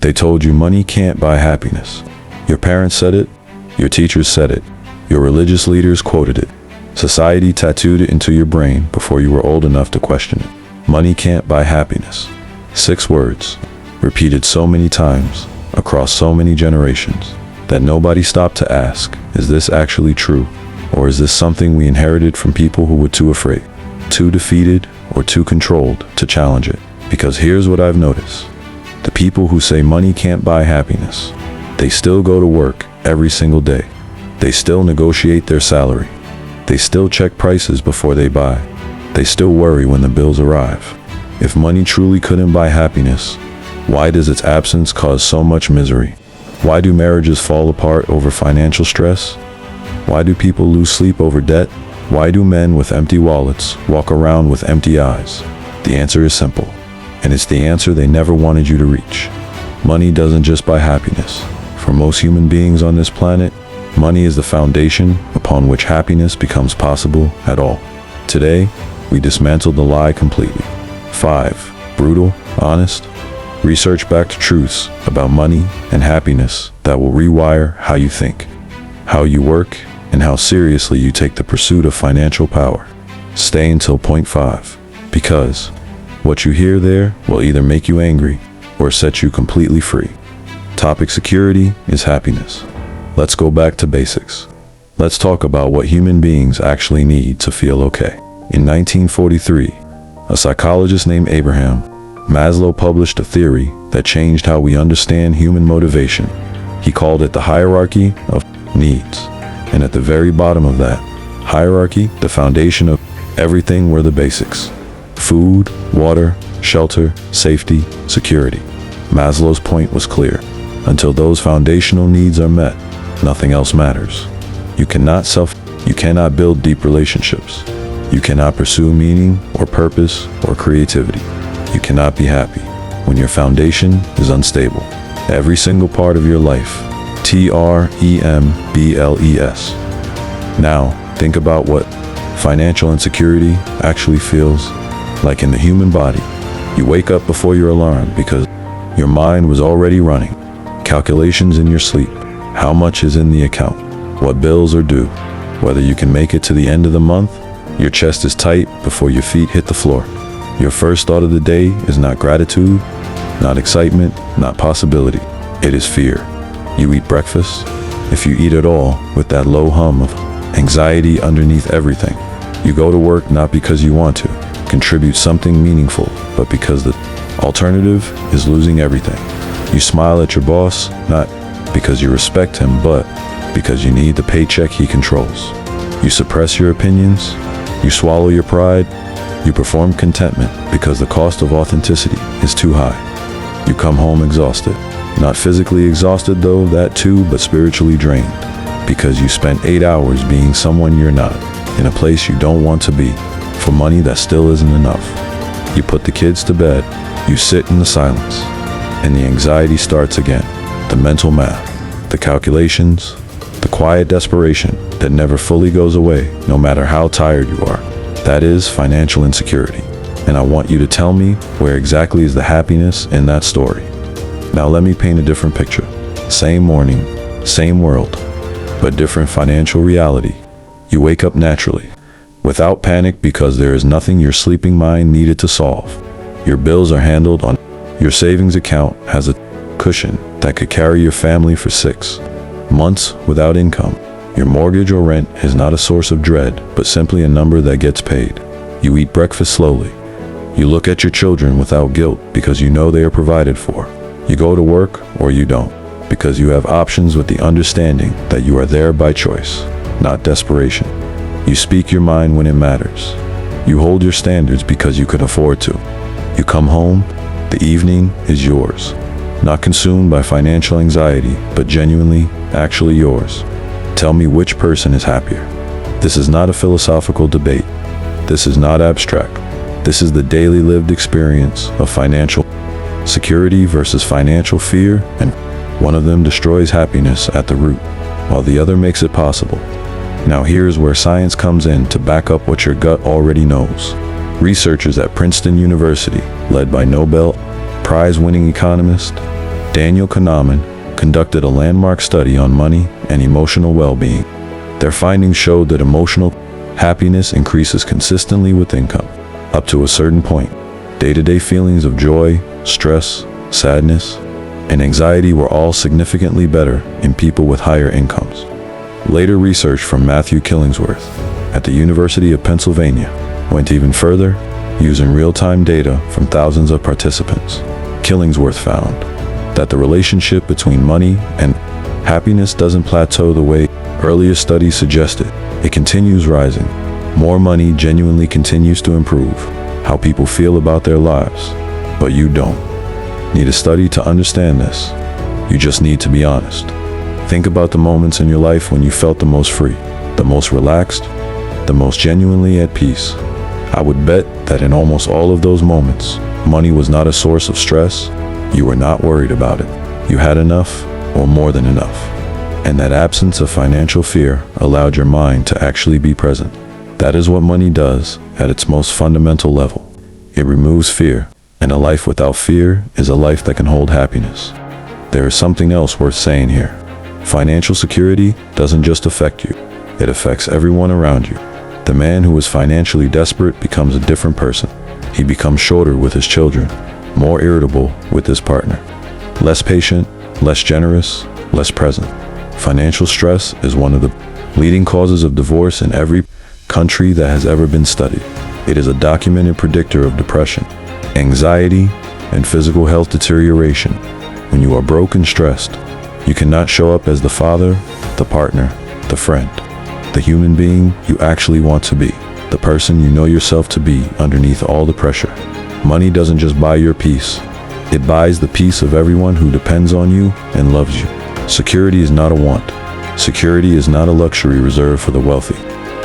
They told you money can't buy happiness. Your parents said it, your teachers said it, your religious leaders quoted it. Society tattooed it into your brain before you were old enough to question it. Money can't buy happiness. 6 words, repeated so many times, across so many generations, that nobody stopped to ask, is this actually true? Or is this something we inherited from people who were too afraid, too defeated, or too controlled to challenge it? Because here's what I've noticed. The people who say money can't buy happiness, they still go to work every single day. They still negotiate their salary. They still check prices before they buy. They still worry when the bills arrive. If money truly couldn't buy happiness, why does its absence cause so much misery? Why do marriages fall apart over financial stress? Why do people lose sleep over debt? Why do men with empty wallets walk around with empty eyes? The answer is simple, and it's the answer they never wanted you to reach. Money doesn't just buy happiness. For most human beings on this planet, money is the foundation upon which happiness becomes possible at all. Today, we dismantle the lie completely. 5. Brutal, honest, research-backed truths about money and happiness that will rewire how you think, how you work, and how seriously you take the pursuit of financial power. Stay until point 5, because what you hear there will either make you angry or set you completely free. Topic: security is happiness. Let's go back to basics. Let's talk about what human beings actually need to feel okay. In 1943, a psychologist named Abraham Maslow published a theory that changed how we understand human motivation. He called it the hierarchy of needs. And at the very bottom of that hierarchy, the foundation of everything were the basics: food, water, shelter, safety, security. Maslow's point was clear. Until those foundational needs are met, nothing else matters. You cannot build deep relationships. You cannot pursue meaning or purpose or creativity. You cannot be happy when your foundation is unstable. Every single part of your life. TREMBLES. Now, think about what financial insecurity actually feels like in the human body. You wake up before your alarm because your mind was already running. Calculations in your sleep. How much is in the account? What bills are due? Whether you can make it to the end of the month. Your chest is tight before your feet hit the floor. Your first thought of the day is not gratitude, not excitement, not possibility. It is fear. You eat breakfast, if you eat at all, with that low hum of anxiety underneath everything. You go to work not because you want to contribute something meaningful, but because the alternative is losing everything. You smile at your boss, not because you respect him, but because you need the paycheck he controls. You suppress your opinions, you swallow your pride, you perform contentment because the cost of authenticity is too high. You come home exhausted. Not physically exhausted though, that too, but spiritually drained. Because you spent 8 hours being someone you're not, in a place you don't want to be, for money that still isn't enough. You put the kids to bed, you sit in the silence, and the anxiety starts again. The mental math, the calculations, the quiet desperation that never fully goes away, no matter how tired you are. That is financial insecurity. And I want you to tell me where exactly is the happiness in that story. Now let me paint a different picture. Same morning, same world, but different financial reality. You wake up naturally, without panic because there is nothing your sleeping mind needed to solve. Your bills are handled on. Your savings account has a cushion that could carry your family for 6 months without income. Your mortgage or rent is not a source of dread, but simply a number that gets paid. You eat breakfast slowly. You look at your children without guilt because you know they are provided for. You go to work or you don't, because you have options with the understanding that you are there by choice, not desperation. You speak your mind when it matters. You hold your standards because you can afford to. You come home, the evening is yours. Not consumed by financial anxiety, but genuinely, actually yours. Tell me which person is happier. This is not a philosophical debate. This is not abstract. This is the daily lived experience of financial security versus financial fear, and one of them destroys happiness at the root, while the other makes it possible. Now here's where science comes in to back up what your gut already knows. Researchers at Princeton University, led by Nobel Prize-winning economist Daniel Kahneman conducted a landmark study on money and emotional well-being. Their findings showed that emotional happiness increases consistently with income. Up to a certain point, day-to-day feelings of joy, stress, sadness, and anxiety were all significantly better in people with higher incomes. Later research from Matthew Killingsworth at the University of Pennsylvania went even further, using real-time data from thousands of participants. Killingsworth found that the relationship between money and happiness doesn't plateau the way earlier studies suggested. It continues rising. More money genuinely continues to improve how people feel about their lives. But you don't need a study to understand this. You just need to be honest. Think about the moments in your life when you felt the most free, the most relaxed, the most genuinely at peace. I would bet that in almost all of those moments, money was not a source of stress. You were not worried about it. You had enough, or more than enough. And that absence of financial fear allowed your mind to actually be present. That is what money does at its most fundamental level. It removes fear, and a life without fear is a life that can hold happiness. There is something else worth saying here. Financial security doesn't just affect you, it affects everyone around you. The man who is financially desperate becomes a different person. He becomes shorter with his children, more irritable with his partner, less patient, less generous, less present. Financial stress is one of the leading causes of divorce in every country that has ever been studied. It is a documented predictor of depression, anxiety, and physical health deterioration. When you are broke and stressed, you cannot show up as the father, the partner, the friend, the human being you actually want to be, the person you know yourself to be underneath all the pressure. Money doesn't just buy your peace. It buys the peace of everyone who depends on you and loves you. Security is not a want. Security is not a luxury reserved for the wealthy.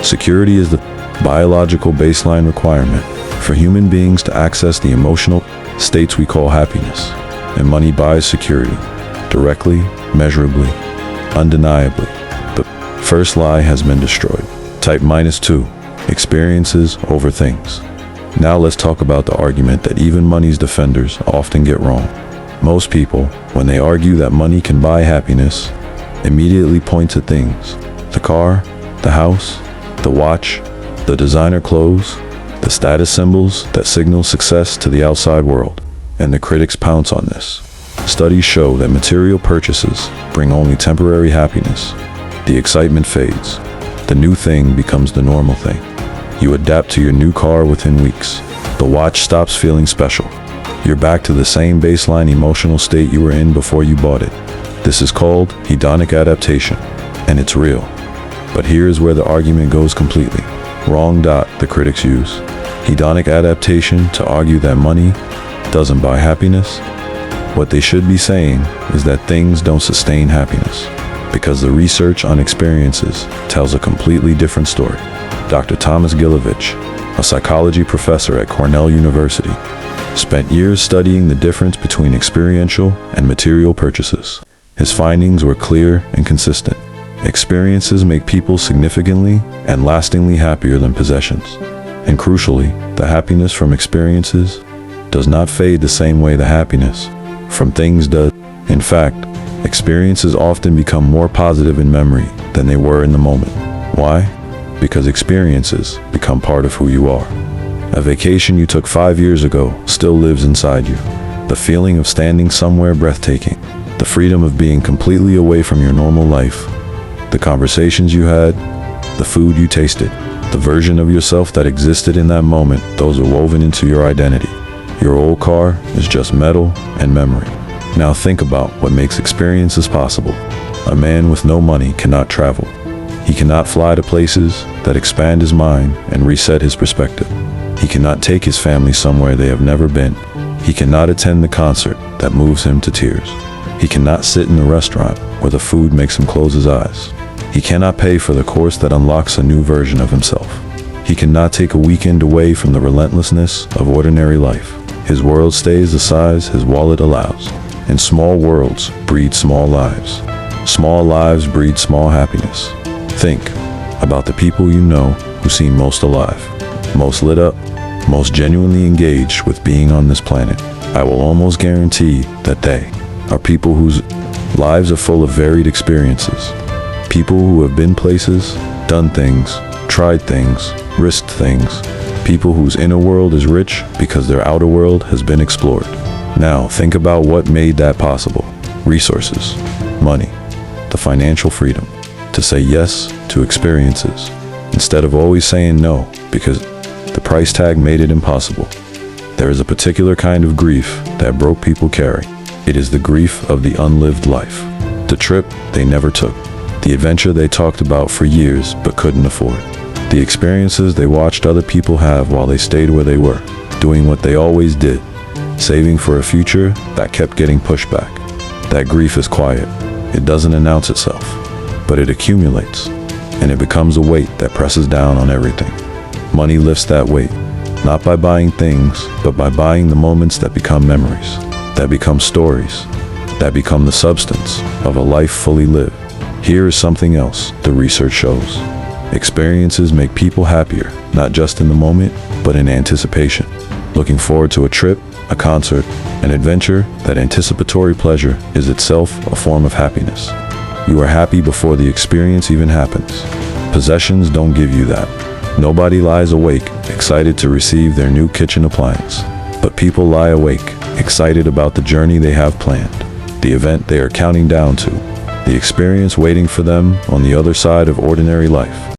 Security is the biological baseline requirement for human beings to access the emotional states we call happiness. And money buys security, directly, measurably, undeniably. The first lie has been destroyed. Type -2, experiences over things. Now let's talk about the argument that even money's defenders often get wrong. Most people, when they argue that money can buy happiness, immediately point to things: the car, the house, the watch, the designer clothes, the status symbols that signal success to the outside world. And the critics pounce on this. Studies show that material purchases bring only temporary happiness. The excitement fades. The new thing becomes the normal thing. You adapt to your new car within weeks. The watch stops feeling special. You're back to the same baseline emotional state you were in before you bought it. This is called hedonic adaptation, and it's real. But here's where the argument goes completely wrong. The critics use hedonic adaptation to argue that money doesn't buy happiness. What they should be saying is that things don't sustain happiness, because the research on experiences tells a completely different story. Dr. Thomas Gilovich, a psychology professor at Cornell University, spent years studying the difference between experiential and material purchases. His findings were clear and consistent. Experiences make people significantly and lastingly happier than possessions. And crucially, the happiness from experiences does not fade the same way the happiness from things does. In fact, experiences often become more positive in memory than they were in the moment. Why? Because experiences become part of who you are. A vacation you took 5 years ago still lives inside you. The feeling of standing somewhere breathtaking, the freedom of being completely away from your normal life, the conversations you had, the food you tasted, the version of yourself that existed in that moment, those are woven into your identity. Your old car is just metal and memory. Now think about what makes experiences possible. A man with no money cannot travel. He cannot fly to places that expand his mind and reset his perspective. He cannot take his family somewhere they have never been. He cannot attend the concert that moves him to tears. He cannot sit in the restaurant where the food makes him close his eyes. He cannot pay for the course that unlocks a new version of himself. He cannot take a weekend away from the relentlessness of ordinary life. His world stays the size his wallet allows. And small worlds breed small lives. Small lives breed small happiness. Think about the people you know who seem most alive, most lit up, most genuinely engaged with being on this planet. I will almost guarantee that they are people whose lives are full of varied experiences. People who have been places, done things, tried things, risked things. People whose inner world is rich because their outer world has been explored. Now, think about what made that possible. Resources, money, the financial freedom to say yes to experiences instead of always saying no because the price tag made it impossible. There is a particular kind of grief that broke people carry. It is the grief of the unlived life. The trip they never took. The adventure they talked about for years but couldn't afford. The experiences they watched other people have while they stayed where they were, doing what they always did, saving for a future that kept getting pushed back. That grief is quiet. It doesn't announce itself, but it accumulates, and it becomes a weight that presses down on everything. Money lifts that weight, not by buying things, but by buying the moments that become memories, that become stories, that become the substance of a life fully lived. Here is something else the research shows. Experiences make people happier, not just in the moment, but in anticipation. Looking forward to a trip, a concert, an adventure, that anticipatory pleasure is itself a form of happiness. You are happy before the experience even happens. Possessions don't give you that. Nobody lies awake, excited to receive their new kitchen appliance. But people lie awake, excited about the journey they have planned, the event they are counting down to, the experience waiting for them on the other side of ordinary life.